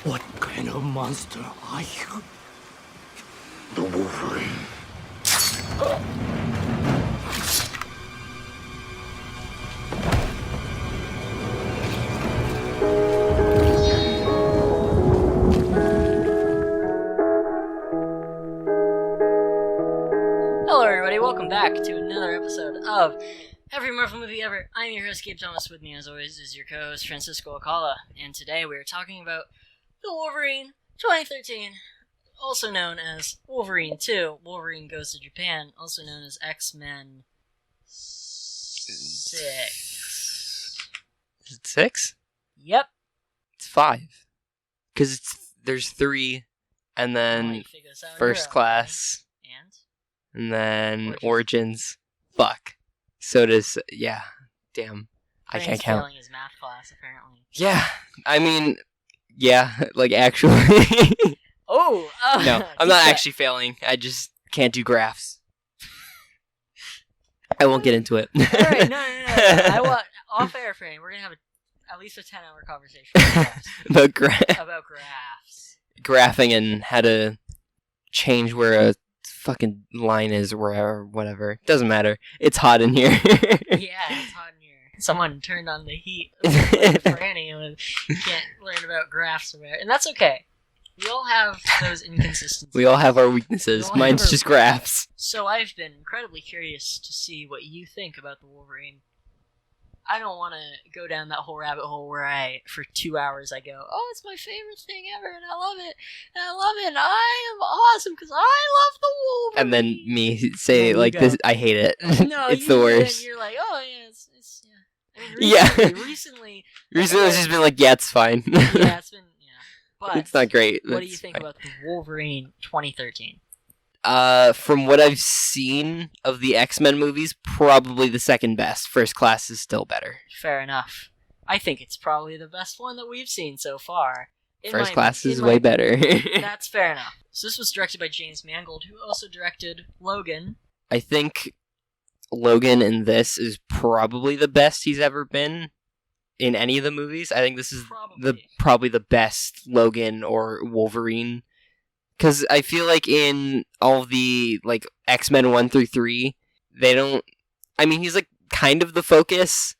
What kind of monster are you? The Wolverine. Hello everybody, welcome back to another episode of Every Marvel Movie Ever. I'm your host, Gabe Thomas. With me as always is your co-host, Francisco Alcala. And today we are talking about the Wolverine 2013, also known as Wolverine 2. Wolverine Goes to Japan, also known as X-Men 6. Is it 6? Yep. It's 5. Because there's 3, and then First Class, and then Origins. Fuck. So does, yeah. Damn. I can't count. Failing his math class, apparently. Yeah. I mean, yeah, like actually. Oh! No, I'm not actually failing. I just can't do graphs. I won't get into it. Alright, no. I want, off air frame, we're gonna have at least a 10-hour conversation about about graphs. Graphing and how to change where a fucking line is or whatever. Doesn't matter. It's hot in here. Yeah, it's hot in here. Someone turned on the heat for Franny and can't learn about graphs about it. And that's okay. We all have those inconsistencies. We all have our weaknesses. Mine's just graphs. So I've been incredibly curious to see what you think about the Wolverine. I don't want to go down that whole rabbit hole where for 2 hours I go, oh, it's my favorite thing ever, and I love it, and I am awesome because I love the Wolverine. And then me say, this, I hate it. No, it's the worst. And you're like, oh, yeah, it's yeah. I mean, recently it's just been like, yeah, it's fine. Yeah, it's been, but it's not great. What do you think about the Wolverine 2013? From what I've seen of the X-Men movies, probably the second best. First Class is still better. Fair enough. I think it's probably the best one that we've seen so far. First Class is way better. That's fair enough. So this was directed by James Mangold, who also directed Logan. I think Logan in this is probably the best he's ever been in any of the movies. I think this is probably the best Logan or Wolverine. Because I feel like in all the like X-Men 1 through 3, they don't... I mean, he's like kind of the focus,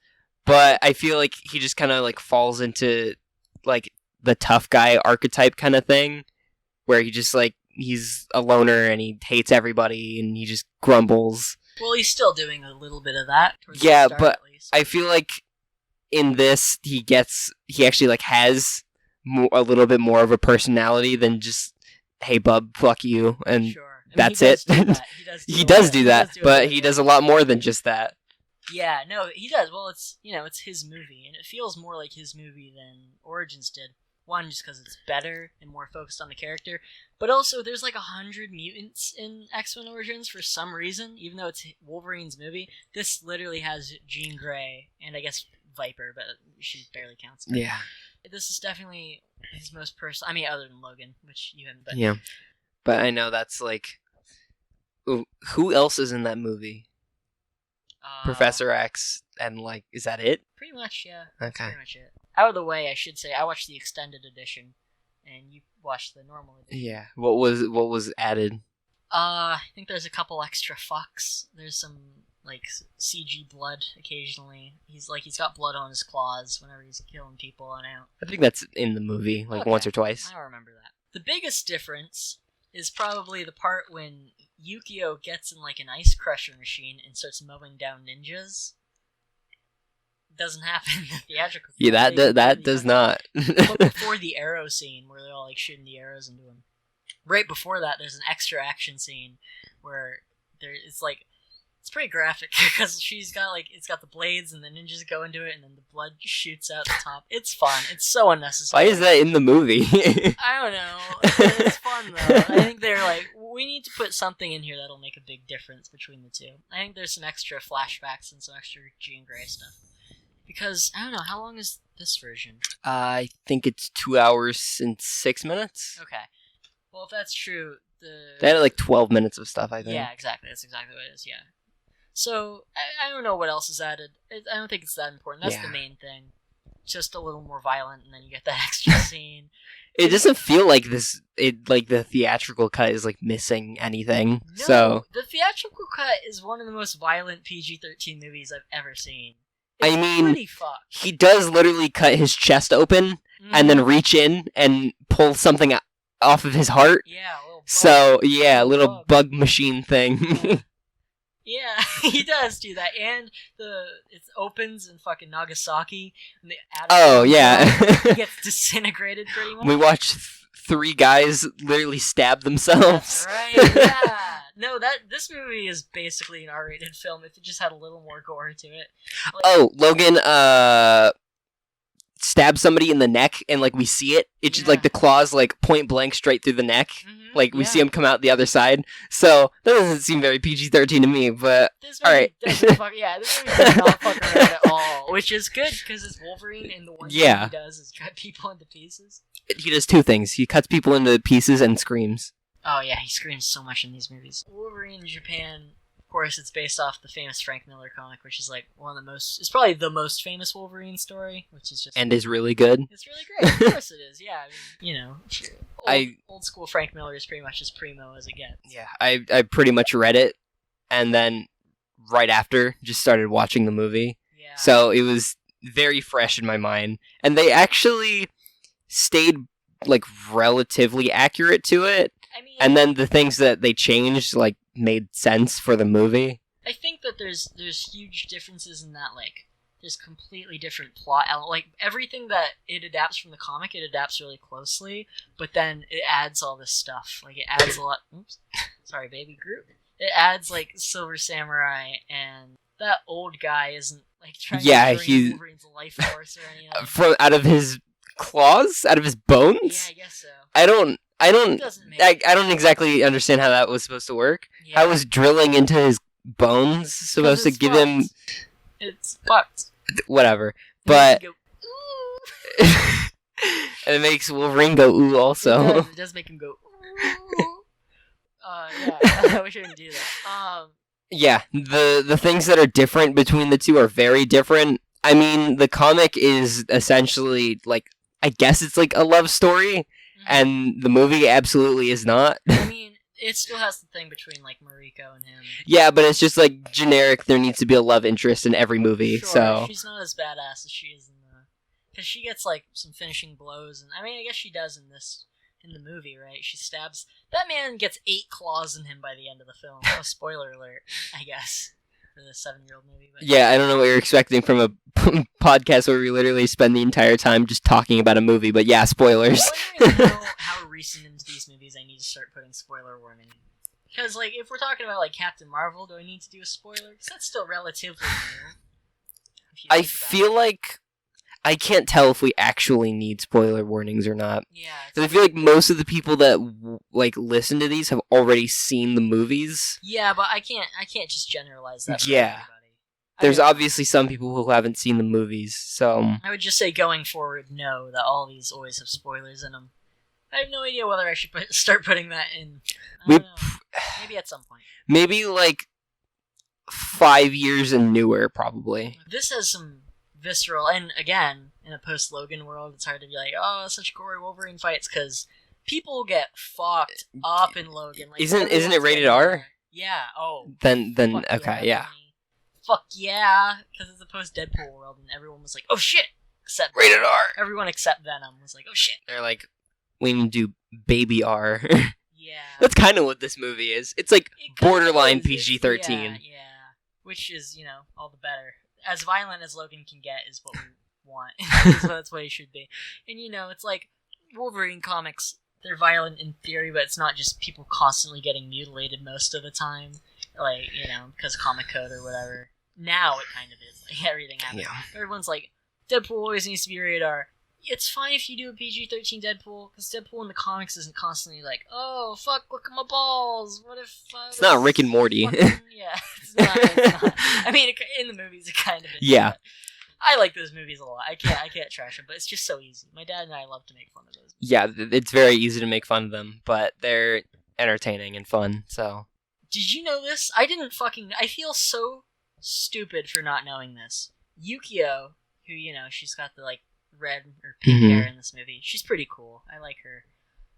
but I feel like he just kind of like falls into like the tough guy archetype kind of thing, where he just like, he's a loner and he hates everybody and he just grumbles. Well, he's still doing a little bit of that. Yeah, but I feel like in this, he actually like has a little bit more of a personality than just, hey bub, fuck you, and sure. That's it. He does do that, but he does a lot more than just that. Yeah, no, he does. Well, it's it's his movie, and it feels more like his movie than Origins did. One, just because it's better and more focused on the character, but also there's like 100 mutants in X-Men Origins for some reason, even though it's Wolverine's movie. This literally has Jean Grey, and I guess Viper, but she barely counts. Yeah. This is definitely his most personal. I mean, other than Logan, which you haven't. But yeah, but I know that's like, who else is in that movie? Professor X, and like, is that it? Pretty much, yeah. Okay. Pretty much it. Out of the way, I should say, I watched the extended edition, and you watched the normal edition. Yeah. What was added? I think there's a couple extra fucks. There's some like CG blood occasionally. He's got blood on his claws whenever he's killing people. I think that's in the movie, once or twice. I don't remember that. The biggest difference is probably the part when Yukio gets in like an ice crusher machine and starts mowing down ninjas. Doesn't happen in the theatrical. Yeah, that does not. But before the arrow scene where they're all like shooting the arrows into him. Right before that, there's an extra action scene where it's pretty graphic because it's got the blades and the ninjas go into it and then the blood shoots out the top. It's fun. It's so unnecessary. Why is that in the movie? I don't know. It's fun though. I think they're like, we need to put something in here that'll make a big difference between the two. I think there's some extra flashbacks and some extra Jean Grey stuff. Because, I don't know, how long is this version? I think it's 2 hours and 6 minutes. Okay. Well, if that's true, they had like 12 minutes of stuff, I think. Yeah, exactly. That's exactly what it is, yeah. So, I don't know what else is added. I don't think it's that important. That's the main thing. just a little more violent, and then you get that extra scene. It doesn't feel like this. It like the theatrical cut is like missing anything. No, So the theatrical cut is one of the most violent PG-13 movies I've ever seen. I It's mean, pretty fucked. he does literally cut his chest open and then reach in and pull something off of his heart. Yeah, a little bug. So yeah, a little Bug. bug machine thing. Yeah, he does do that, and it opens in fucking Nagasaki, and the atom Oh yeah, he gets disintegrated pretty much. we watched 3 guys literally stab themselves. That's right. Yeah. No, this movie is basically an R-rated film if it just had a little more gore to it. Like, Oh, Logan stabs somebody in the neck, and like we see it. It's just like the claws like point blank straight through the neck. Like we see him come out the other side. So that doesn't seem very PG-13 to me. But this all movie right. doesn't fuck, this movie does not fuck around at all, which is good because it's Wolverine, and the one thing he does is cut people into pieces. He does 2 things. He cuts people into pieces and screams. Oh yeah, he screams so much in these movies. Wolverine in Japan, of course, it's based off the famous Frank Miller comic, which is like it's probably the most famous Wolverine story, which is just... And is really good. It's really great, of course it is, yeah. I mean, you know, old school Frank Miller is pretty much as primo as it gets. Yeah, I pretty much read it, and then right after, just started watching the movie. Yeah. So it was very fresh in my mind. And they actually stayed, like, relatively accurate to it. I mean, And then the things that they changed, like, made sense for the movie. I think that there's huge differences in that, like, there's completely different plot. Like, everything that it adapts from the comic, it adapts really closely, but then it adds all this stuff. Like, it adds a lot... Oops. Sorry, baby Groot. It adds, like, Silver Samurai, and that old guy isn't, like, trying to drain Wolverine's life force or anything. Out of his claws? Out of his bones? Yeah, I guess so. I don't I don't exactly understand how that was supposed to work. Yeah. How was drilling into his bones supposed to give him... It's fucked. Whatever. But... Go, ooh. And it makes Wolverine go ooh also. It does make him go ooh. Yeah, I wish I didn't do that. Yeah, the things that are different between the two are very different. I mean, the comic is essentially, like, I guess it's like a love story, and the movie absolutely is not. I mean, it still has the thing between, like, Mariko and him. Yeah, but it's just, like, generic, there needs to be a love interest in every movie, Sure, so... she's not as badass as she is in the... Because she gets, like, some finishing blows, and I mean, I guess she does in the movie, right? She stabs... That man gets 8 claws in him by the end of the film. Oh, spoiler alert, I guess, for the 7-year-old movie. But... Yeah, I don't know what you're expecting from a podcast where we literally spend the entire time just talking about a movie, but yeah, spoilers. I don't really know how recent into these movies I need to start putting spoiler warning. Because, like, if we're talking about, like, Captain Marvel, do I need to do a spoiler? Because that's still relatively new. I feel like I can't tell if we actually need spoiler warnings or not. Yeah. Because I feel like most of the people that like listen to these have already seen the movies. Yeah, but I can't just generalize that for Yeah. everybody. There's obviously some people who haven't seen the movies, so... I would just say going forward, no, that all these always have spoilers in them. I have no idea whether I should start putting that in. I don't know. Maybe at some point. Maybe, like, 5 years and newer, probably. This has some visceral, and again, in a post-Logan world, it's hard to be like, oh, such gory Wolverine fights, because people get fucked up in Logan. Like, Isn't it rated R? Yeah, oh. Then Fuck okay, yeah. Honey. Fuck yeah, because it's a post-Deadpool world, and everyone was like, oh shit, except Rated R! Everyone except Venom was like, oh shit. They're like, we need to do baby R. Yeah. That's kind of what this movie is. It's like It kinda borderline is. PG-13. Yeah. Which is, you know, all the better. As violent as Logan can get is what we want. So that's what it should be. And, you know, it's like Wolverine comics, they're violent in theory, but it's not just people constantly getting mutilated most of the time. Like, you know, because comic code or whatever. Now it kind of is. Like, everything happens. Yeah. Everyone's like, Deadpool always needs to be rated R. It's fine if you do a PG-13 Deadpool, because Deadpool in the comics isn't constantly like, oh, fuck, look at my balls. What if It's not Rick and Morty. Yeah, it's not. I mean, in the movies, it kind of is. Yeah. I like those movies a lot. I can't trash them, but it's just so easy. My dad and I love to make fun of those movies. Yeah, it's very easy to make fun of them, but they're entertaining and fun, so... Did you know this? I feel so stupid for not knowing this. Yukio, who, you know, she's got the, like, red or pink hair in this movie. She's pretty cool. I like her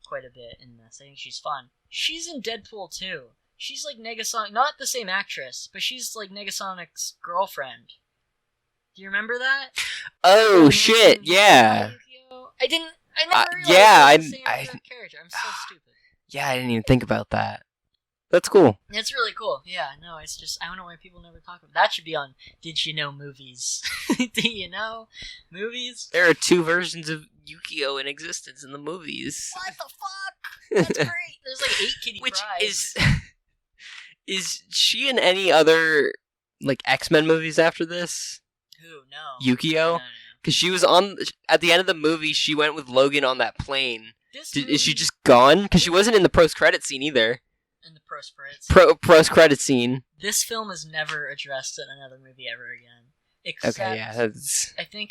quite a bit in this. I think she's fun. She's in Deadpool too. She's like Negasonic, not the same actress, but she's like Negasonic's girlfriend. Do you remember that? Oh shit! Yeah. I never realized yeah, that was the same character. I'm so stupid. Yeah, I didn't even think about that. That's cool. It's really cool. Yeah, no, it's just, I don't know why people never talk about it. That should be on Did You Know Movies. Do you know movies? There are 2 versions of Yukio in existence in the movies. What the fuck? That's great. There's like 8 Kitty Which Prydes. is she in any other like X-Men movies after this? Who? No. Yukio? Because she was at the end of the movie, she went with Logan on that plane. Is she just gone? Because she wasn't in the post-credit scene either. In the post-credits. Post-credit scene. This film is never addressed in another movie ever again. Except, okay, yeah, that's... I don't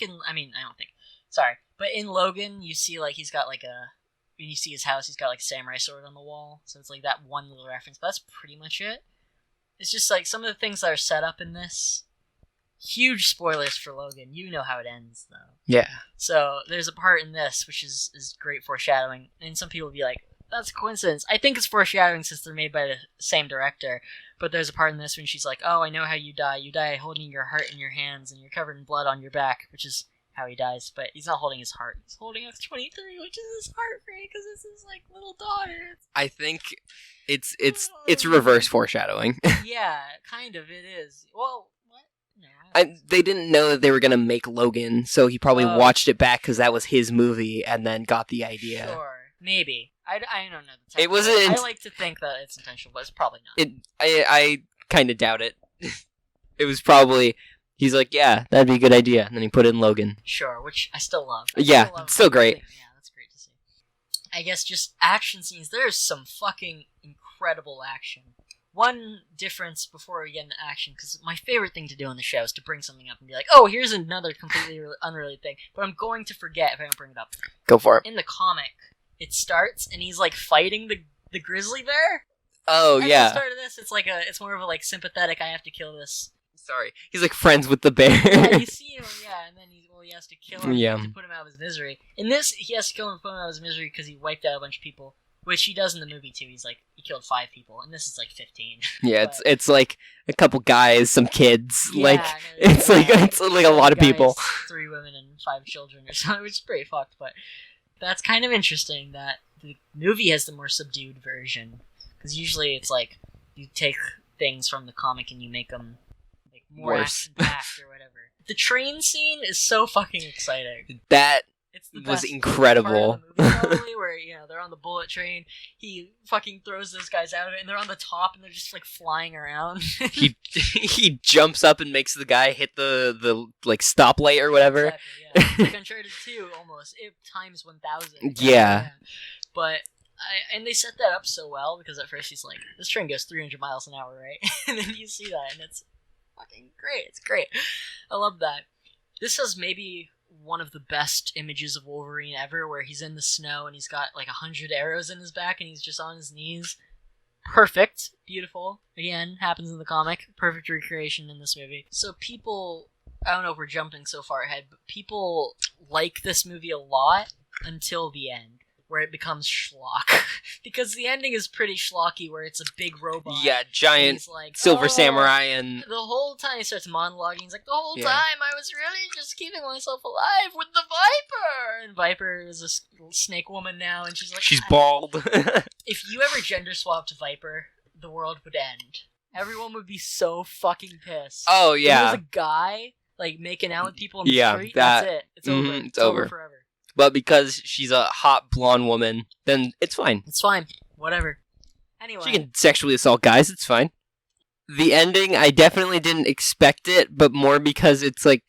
think. Sorry. But in Logan, you see, like, he's got, like, when you see his house, he's got, like, a samurai sword on the wall. So it's, like, that one little reference. But that's pretty much it. It's just, like, some of the things that are set up in this. Huge spoilers for Logan. You know how it ends, though. Yeah. So there's a part in this, which is great foreshadowing. And some people will be like, that's a coincidence. I think it's foreshadowing since they're made by the same director. But there's a part in this when she's like, oh, I know how you die. You die holding your heart in your hands and you're covered in blood on your back, which is how he dies. But he's not holding his heart. He's holding F-23, which is his heart rate because it's his, like, little daughter. I think it's reverse foreshadowing. Yeah, kind of. It is. Well, what? No. They didn't know that they were going to make Logan, so he probably watched it back because that was his movie and then got the idea. Sure. Maybe. I don't know. It wasn't. I like to think that it's intentional, but it's probably not. I kind of doubt it. It was probably. He's like, yeah, that'd be a good idea, and then he put in Logan. Sure, which I still love. It's still great. Yeah, that's great to see. I guess just action scenes. There's some fucking incredible action. One difference before we get into action, because my favorite thing to do on the show is to bring something up and be like, oh, here's another completely unrelated thing, but I'm going to forget if I don't bring it up. Go for it. In the comic, it starts and he's like fighting the grizzly bear. Oh, At yeah. the start of this, it's more of a like sympathetic, I have to kill this. Sorry. He's like friends with the bear. Yeah, you see him, and then he has to kill him Yeah. to put him out of his misery. In this, he has to kill him to put him out of his misery because he wiped out a bunch of people, which he does in the movie too. He's like, he killed 5 people, and this is like 15. Yeah, But- it's like a couple guys, some kids, Yeah, like no, it's like a lot of guys, people. 3 women and 5 children or something, which is pretty fucked, but that's kind of interesting that the movie has the more subdued version. Because usually it's like, you take things from the comic and you make them like more Worse. action-packed or whatever. The train scene is so fucking exciting. That It's the was best incredible. part of the movie, probably, where they're on the bullet train. He fucking throws those guys out of it, and they're on the top, and they're just like flying around. he jumps up and makes the guy hit the like stoplight or whatever. Exactly, yeah. Like Uncharted 2, almost. It times 1,000. Yeah. But, and they set that up so well, because at first he's like, this train goes 300 miles an hour, right? And then you see that, and it's fucking great. It's great. I love that. This has maybe one of the best images of Wolverine ever, where he's in the snow, and he's got like 100 arrows in his back, and he's just on his knees. Perfect. Beautiful. Again, happens in the comic. Perfect recreation in this movie. So people, I don't know if we're jumping so far ahead, but people like this movie a lot until the end, where it becomes schlock. Because the ending is pretty schlocky, where it's a big robot. Yeah, and giant he's like, silver "Oh," samurai and the whole time he starts monologuing. He's like, the whole Yeah. time I was really just keeping myself alive with the Viper! And Viper is a snake woman now, and she's like, she's bald. if you ever gender swapped Viper, the world would end. Everyone would be so fucking pissed. Oh If yeah. there's a guy like making out with people in the Yeah, street, that- that's it. It's over. Mhm, It's over forever. But because she's a hot blonde woman, then it's fine. It's fine. Whatever. Anyway. She can sexually assault guys, it's fine. The ending, I definitely didn't expect it, but more because it's like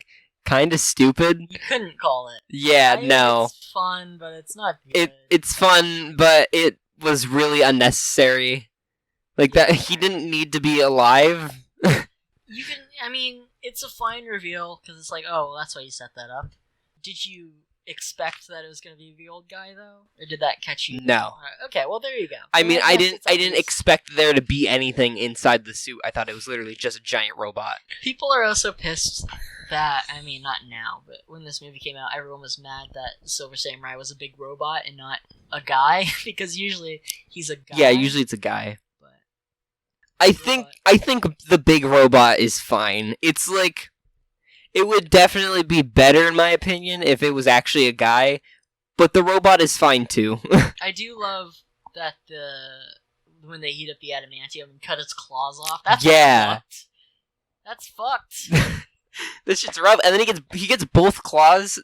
kind of stupid. You couldn't call it. Yeah, no. It's fun, but it's not good. It's fun, but it was really unnecessary. Like that he didn't need to be alive. You can, I mean, it's a fine reveal, because it's like, oh, that's why you set that up. Did you expect that it was going to be the old guy though, or did that catch you? No. Okay, well there you go. I mean, Well, I guess didn't expect there to be anything inside the suit. I thought it was literally just a giant robot. People are also pissed that, I mean, not now, but when this movie came out, everyone was mad that Silver Samurai was a big robot and not a guy, because usually he's a guy. Yeah, usually it's a guy. But I think the big robot is fine. It's like, it would definitely be better in my opinion if it was actually a guy, but the robot is fine too. I do love that when they heat up the adamantium and cut its claws off. That's fucked. That's fucked. This shit's rough, and then he gets both claws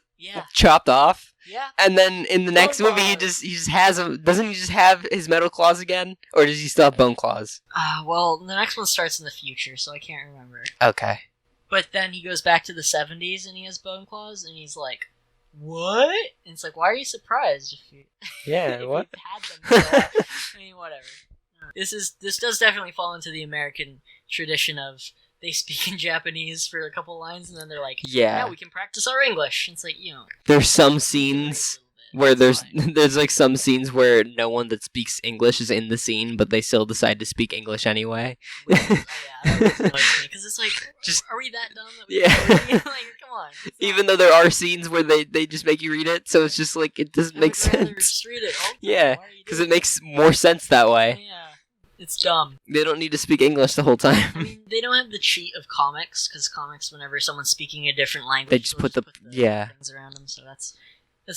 chopped off. Yeah. And then in the next movie, he just has them. Doesn't he just have his metal claws again, or does he still have bone claws? Well, the next one starts in the future, so I can't remember. Okay. But then he goes back to the 70s and he has bone claws, and he's like, "What?" And it's like, why are you surprised if you? Yeah. if what? you've had them? I mean, whatever. This does definitely fall into the American tradition of they speak in Japanese for a couple lines, and then they're like, "Yeah, we can practice our English." And it's like, there's some scenes where there's like some scenes where no one that speaks English is in the scene, but they still decide to speak English anyway. That always annoys me, because it's like, are we that dumb? That we like, come on. Even though there are scenes where they just make you read it, so it's just like, it doesn't make sense. Just read it. Yeah, because it makes more sense that way. Yeah. It's dumb. They don't need to speak English the whole time. I mean, they don't have the cheat of comics, because comics, whenever someone's speaking a different language, they just put the things around them, so that's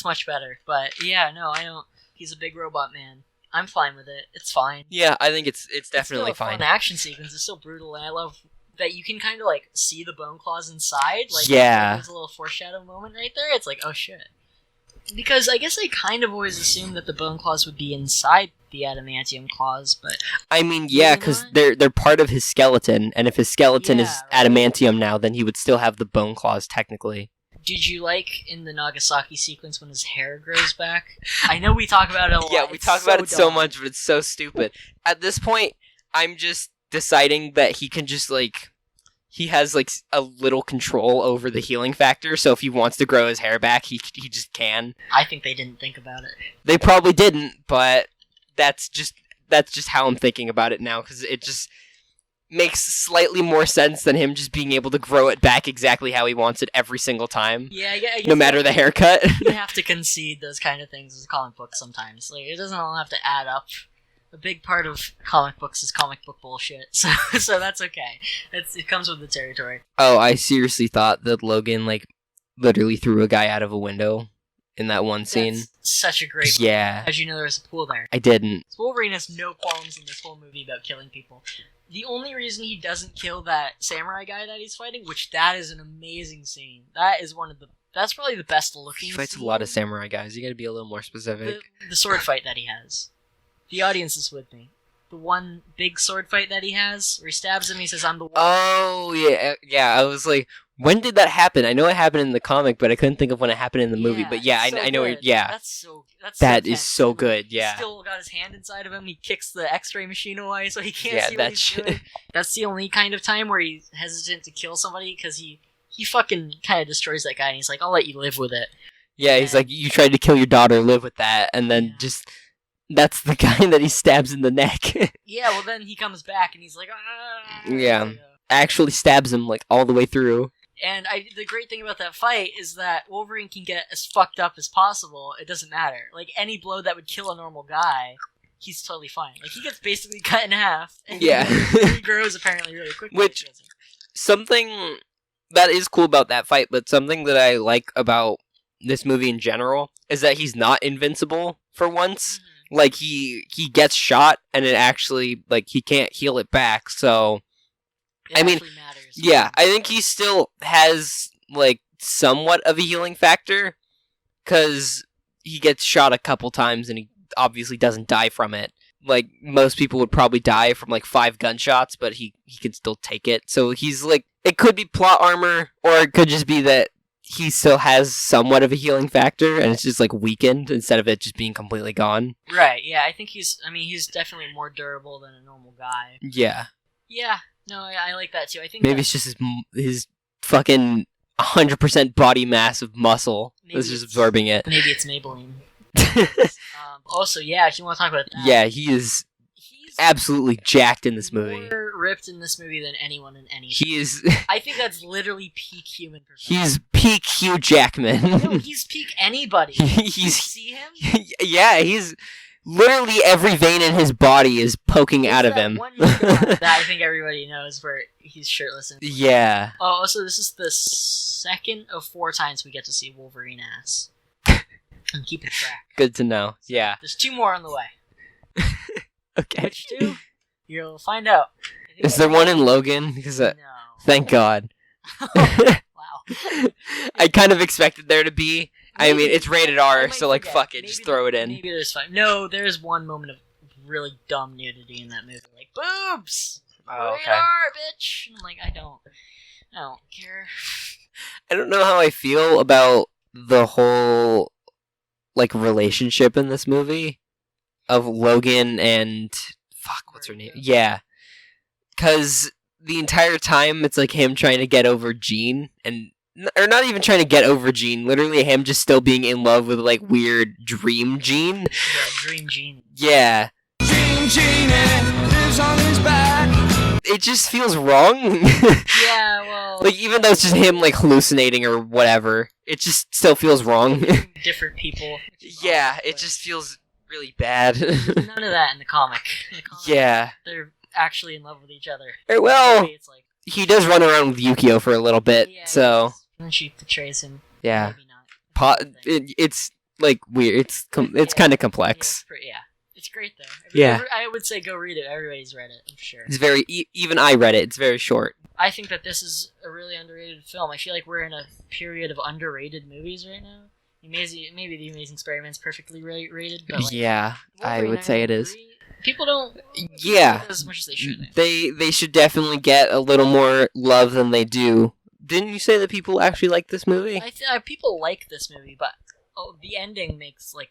much better. But yeah, no, I don't. He's a big robot man. I'm fine with it. It's fine. Yeah, I think it's definitely it's still a fine. Fun action sequence. It's still brutal, and I love that you can kind of like see the bone claws inside. Like, there's a little foreshadow moment right there. It's like, oh shit. Because I guess I kind of always assumed that the bone claws would be inside the adamantium claws, but I mean, yeah, because they're part of his skeleton, and if his skeleton is adamantium now, then he would still have the bone claws technically. Did you like in the Nagasaki sequence when his hair grows back? I know we talk about it a lot. Yeah, we talk about it so much, but it's so stupid. At this point, I'm just deciding that he can just like. He has, like, a little control over the healing factor, so if he wants to grow his hair back, he just can. I think they didn't think about it. They probably didn't, but that's just how I'm thinking about it now, because it just makes slightly more sense than him just being able to grow it back exactly how he wants it every single time. Yeah, I guess no matter the haircut. You have to concede those kind of things as a comic book sometimes. Like, it doesn't all have to add up. A big part of comic books is comic book bullshit, so that's okay. It comes with the territory. Oh, I seriously thought that Logan, like, literally threw a guy out of a window in that one scene. That's such a great movie. Yeah. As you know, there was a pool there. I didn't. Wolverine has no qualms in this whole movie about killing people. The only reason he doesn't kill that samurai guy that he's fighting, which that is an amazing scene. That's probably the best looking He fights scene. a lot of samurai guys. You gotta be a little more specific. The sword fight that he has. The audience is with me. The one big sword fight that he has, where he stabs him, he says, "I'm the one." Oh, yeah. I was like, when did that happen? I know it happened in the comic, but I couldn't think of when it happened in the movie. But yeah, I know. That is so good. Yeah. He's still got his hand inside of him. He kicks the X-ray machine away, so he can't see what he's doing. That's the only kind of time where he's hesitant to kill somebody, because he fucking kind of destroys that guy, and he's like, "I'll let you live with it." Yeah, he's like, "You tried to kill your daughter, live with that," and then just. That's the guy that he stabs in the neck. Yeah, well then he comes back and he's like, "Ah!" Yeah. Actually stabs him, like, all the way through. And the great thing about that fight is that Wolverine can get as fucked up as possible. It doesn't matter. Like, any blow that would kill a normal guy, he's totally fine. Like, he gets basically cut in half. And yeah. He grows apparently really quickly. Which, something that is cool about that fight, but something that I like about this movie in general, is that he's not invincible for once. Mm-hmm. Like, he gets shot, and it actually, like, he can't heal it back, so... I mean, matters. Yeah, I think he still has, like, somewhat of a healing factor, because he gets shot a couple times, and he obviously doesn't die from it. Like, most people would probably die from, like, 5 gunshots, but he can still take it. So he's, like, it could be plot armor, or it could just be that he still has somewhat of a healing factor, and it's just, like, weakened instead of it just being completely gone. Right, yeah, I think he's definitely more durable than a normal guy. Yeah. Yeah, no, I like that too. I think maybe it's just his fucking 100% body mass of muscle Maybe that's just it's- absorbing it. Maybe it's Maybelline. Also, yeah, if you want to talk about that. Yeah, he is He's absolutely jacked in this movie. more ripped in this movie than anyone in any. He is. I think that's literally peak human perfection. He's peak Hugh Jackman. No, he's peak anybody. You he's. see him? Yeah, he's literally every vein in his body is poking out of That him. one shot that I think everybody knows where he's shirtless. And Yeah. Oh, also, this is the second of 4 times we get to see Wolverine ass. I'm keeping track. Good to know. Yeah. There's 2 more on the way. Okay. Which 2? You'll find out. I think Is there one in Logan? Because No. thank God. Wow. I kind of expected there to be. I mean, it's rated I R, might so like, forget. fuck it, Maybe just throw it in. Maybe there's 5. No, there's one moment of really dumb nudity in that movie. Like, boobs! Oh, Rated R, bitch! And I'm like, I don't care. I don't know how I feel about the whole like relationship in this movie of Logan and fuck, what's her name? Yeah, because the entire time it's like him trying to get over Jean, and or not even trying to get over Jean. Literally, him just still being in love with like weird dream Jean. Yeah, Dream Genie. Yeah, Dream Genie lives on his back. it just feels wrong. Yeah, well... Like even though it's just him like hallucinating or whatever, it just still feels wrong. different people. Yeah, it just feels really bad. None of that in the comic. In the comic, Yeah. they're actually in love with each other. Well, In the movie, it's like, he does run around with Yukio for a little bit, yeah, so and she portrays him. yeah. Maybe not. It's like weird. It's kind of complex. Yeah, it's great though. Yeah. I would say go read it. Everybody's read it, I'm sure. It's very even I read it. It's very short. I think that this is a really underrated film. I feel like we're in a period of underrated movies right now. Maybe The Amazing Spider-Man's perfectly rated, but like, Yeah, I Wolverine, would say it is. agree. People don't Yeah. rate it as much as they should. They should definitely get a little more love than they do. Didn't you say that people actually like this movie? People like this movie, but the ending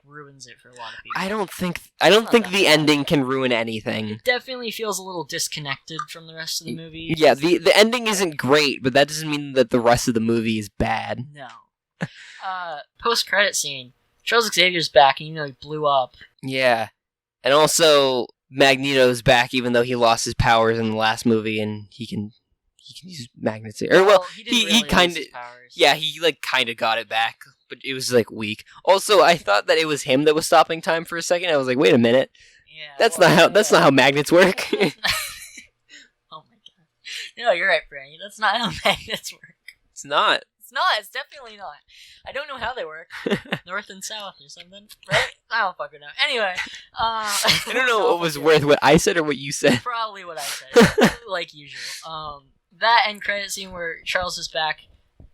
ruins it for a lot of people. I don't think not that the bad. ending can ruin anything. It definitely feels a little disconnected from the rest of the movie. Yeah, the ending isn't great, but that doesn't mean that the rest of the movie is bad. No. Post-credit scene. Charles Xavier's back, and he blew up. Yeah. And also Magneto's back even though he lost his powers in the last movie and he can use magnets. Or well, he didn't he really kind lose of his powers. yeah, he kind of got it back, but it was weak. Also, I thought that it was him that was stopping time for a second. I was like, "Wait a minute. Yeah, That's not how magnets work." Oh my god. No, you're right, Brandy. That's not how magnets work. It's not. It's not. It's definitely not. I don't know how they work. North and south or something, right? I don't fucking know. Anyway, I don't know what was worth what I said or what you said. Probably what I said, like usual. That end credit scene where Charles is back.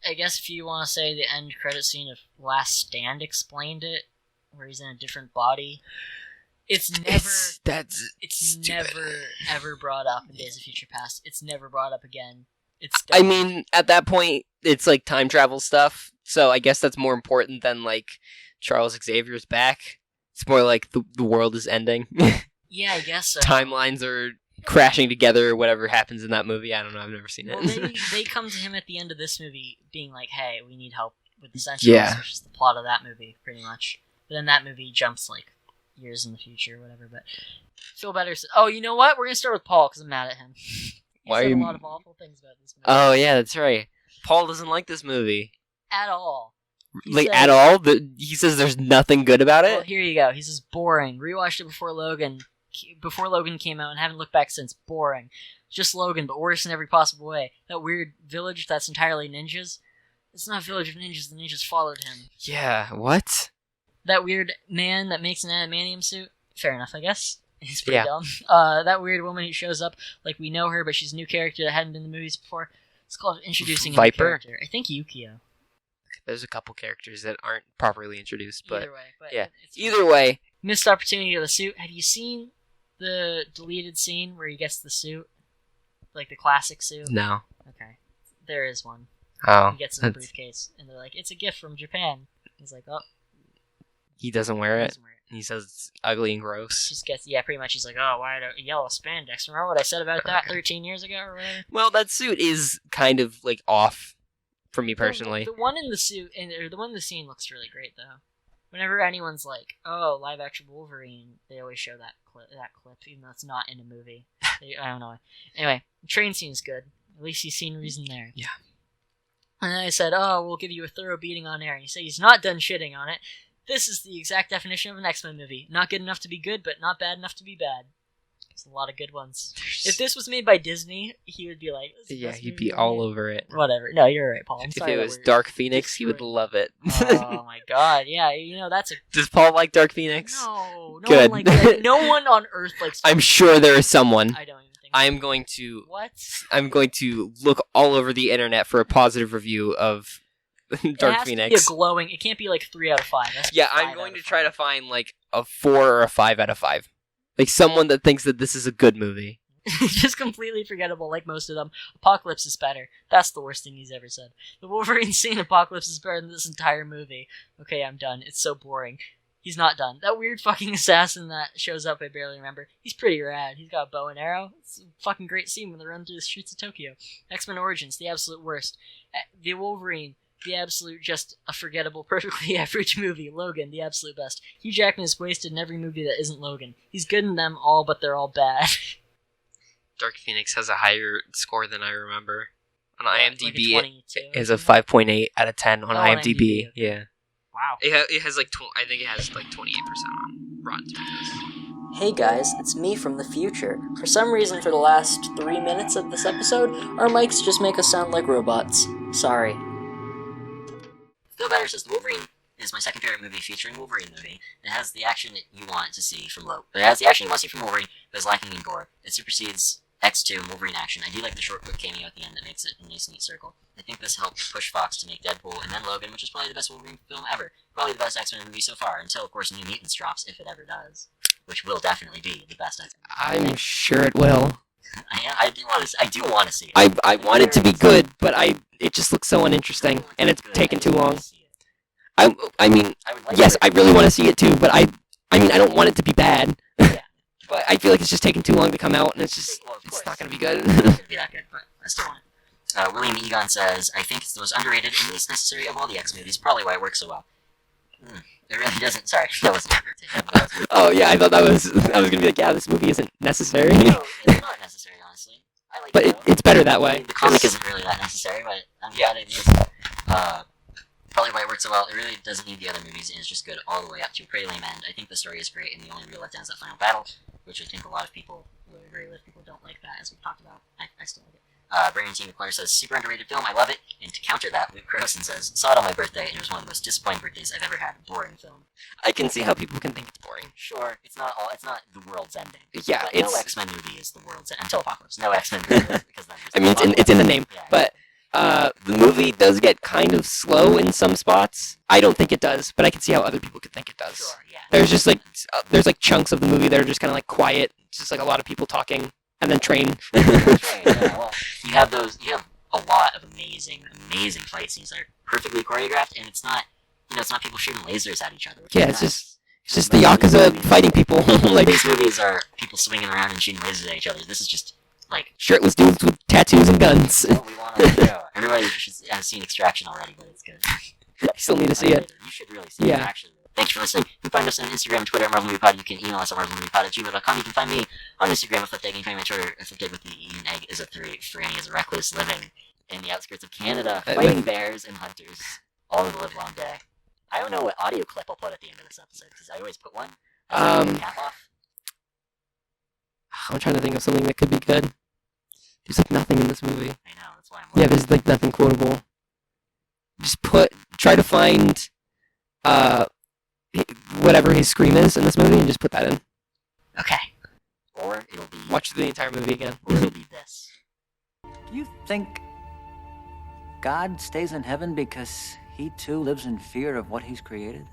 I guess if you want to say the end credit scene of Last Stand explained it, where he's in a different body. It's never ever brought up in Days of Future Past. It's never brought up again. I mean, at that point, it's time travel stuff. So I guess that's more important than Charles Xavier's back. It's more like the world is ending. Yeah, I guess so. Timelines are crashing together or whatever happens in that movie. I don't know. I've never seen it. Well, they come to him at the end of this movie being like, hey, we need help with the Sentinels, Yeah. which is the plot of that movie, pretty much. But then that movie jumps years in the future or whatever. But feel better. Oh, you know what? We're going to start with Paul because I'm mad at him. Why He are said you- a lot of awful things about this movie. Oh yeah, that's right. Paul doesn't like this movie. At all. He said- At all. He says there's nothing good about Well, it. here you go. He says boring. Rewatched it before Logan came out and haven't looked back since. Boring. Just Logan, but worse in every possible way. That weird village that's entirely ninjas. It's not a village of ninjas. The ninjas followed him. Yeah. What? That weird man that makes an adamantium suit. Fair enough, I guess. He's pretty Yeah. dumb. That weird woman who shows up, we know her, but she's a new character that hadn't been in the movies before. It's called introducing a new Viper? character. I think Yukio. There's a couple characters that aren't properly introduced, but Either way. But yeah. it's fine. Either way, Missed opportunity of the suit. Have you seen the deleted scene where he gets the suit? The classic suit? no. Okay. There is one. Oh, He gets in a that's- briefcase, and they're like, it's a gift from Japan. He's like, oh, he doesn't wear he it. doesn't wear it. He says it's ugly and gross. Just gets, yeah, pretty much. He's like, oh, why yellow spandex? Remember what I said about that 13 years ago or whatever? Well, that suit is kind of off. for me personally. The one in the suit, or the one in the scene looks really great though. Whenever anyone's like, "Oh, live action Wolverine," they always show that clip, even though it's not in a movie. I don't know. Anyway, the train scene's good. At least he's scenery's in there. Yeah. And then I said, "Oh, we'll give you a thorough beating on air." And he said he's not done shitting on it. This is the exact definition of an X-Men movie. Not good enough to be good, but not bad enough to be bad. There's a lot of good ones. If this was made by Disney, he would be like, yeah, he'd be all over it. Whatever. No, you're right, Paul. I'm sorry. If it was Dark Phoenix, he would love it. Oh my god, yeah, that's a... Does Paul like Dark Phoenix? No Good. one likes that. No one on Earth likes I'm sure there is someone. I don't even think I'm going to... What? I'm going to look all over the internet for a positive review of Dark Phoenix. It has to be a glowing... It can't be like 3 out of 5. Yeah, I'm going to try to find like a 4 or a 5 out of 5. Like someone that thinks that this is a good movie. Just completely forgettable, like most of them. Apocalypse is better. That's the worst thing he's ever said. The Wolverine scene Apocalypse is better than this entire movie. Okay, I'm done. It's so boring. He's not done. That weird fucking assassin that shows up, I barely remember. He's pretty rad. He's got a bow and arrow. It's a fucking great scene when they run through the streets of Tokyo. X-Men Origins, the absolute worst. The Wolverine, the absolute, just a forgettable, perfectly average movie. Logan, the absolute best. Hugh Jackman is wasted in every movie that isn't Logan. He's good in them all, but they're all bad. Dark Phoenix has a higher score than I remember. On IMDb, like it is a 5.8 out of 10 on IMDb. Yeah. Wow. It has like, I think it has like 28% on Rotten Tomatoes. Hey guys, it's me from the future. For some reason, for the last 3 minutes of this episode, our mics just make us sound like robots. Sorry. Phil Better says The Wolverine is my second favorite movie featuring Wolverine movie. It has the action that you want to see from Logan. It has the action you want to see from Wolverine, but is lacking in gore. It supersedes X2 and Wolverine action. I do like the short quick cameo at the end that makes it a nice neat circle. I think this helped push Fox to make Deadpool and then Logan, which is probably the best Wolverine film ever. Probably the best X-Men movie so far, until of course New Mutants drops, if it ever does. Which will definitely be the best X-Men movie. I'm sure it will. I do want to see it. I want it to be good, but it just looks so uninteresting, and it's taken too long. I mean, yes, I really want to see it too, but I mean, I don't want it to be bad. Yeah. But I feel like it's just taking too long to come out, and it's not going to be good. It's not going to be that good, but I still want it. William Egon says, I think it's the most underrated and least necessary of all the X movies, probably why it works so well. It really doesn't. Sorry, that wasn't. Oh yeah, I thought I was going to be like, yeah, this movie isn't necessary. No, it's not necessary, honestly. I like but it's better that way. The comic isn't really that necessary, but I'm glad it is. Probably why it works so well. It really doesn't need the other movies, and it's just good all the way up to a pretty lame end. I think the story is great, and the only real letdown is that final battle, which I think a lot of people, very little people, don't like that, as we've talked about. I still like it. Brandon T. McClure says, super underrated film, I love it. And to counter that, Luke Croson says, saw it on my birthday, and it was one of the most disappointing birthdays I've ever had. Boring film. I can see how people can think it's boring. Sure, it's not the world's ending. Yeah, but no X-Men movie is the world's end until Apocalypse. No X-Men movie is, because then I mean, it's in the name, yeah. But the movie does get kind of slow in some spots. I don't think it does, but I can see how other people could think it does. Sure, yeah. There's just like there's like chunks of the movie that are just kind of like quiet, just like a lot of people talking, and then train. Yeah, well, you have a lot of amazing fight scenes that are perfectly choreographed, and it's not people shooting lasers at each other. Yeah, it's just the Yakuza fighting people. Like these movies are people swinging around and shooting lasers at each other. This is just like shirtless dudes with tattoos and guns. What we want on the show. Everybody has seen Extraction already, but it's good. I still need to see it. You should really see it, actually. Thanks for listening. You can find us on Instagram, Twitter, MarvelMoviePod. You can email us at MarvelMoviePod@gmail.com. You can find me on Instagram at FlipEgg. You can find me on Twitter at FlipEgg with the Eating Egg is a 3 for Annie is a recluse living in the outskirts of Canada, fighting bears and hunters all in the live long day. I don't know what audio clip I'll put at the end of this episode, because I always put one. Cap off. I'm trying to think of something that could be good. There's like nothing in this movie. I know, that's why I'm there's like nothing quotable. Just try to find whatever his scream is in this movie and just put that in. Okay. Or it'll be... Watch the entire movie again. Or it'll be this. You think God stays in heaven because he too lives in fear of what he's created?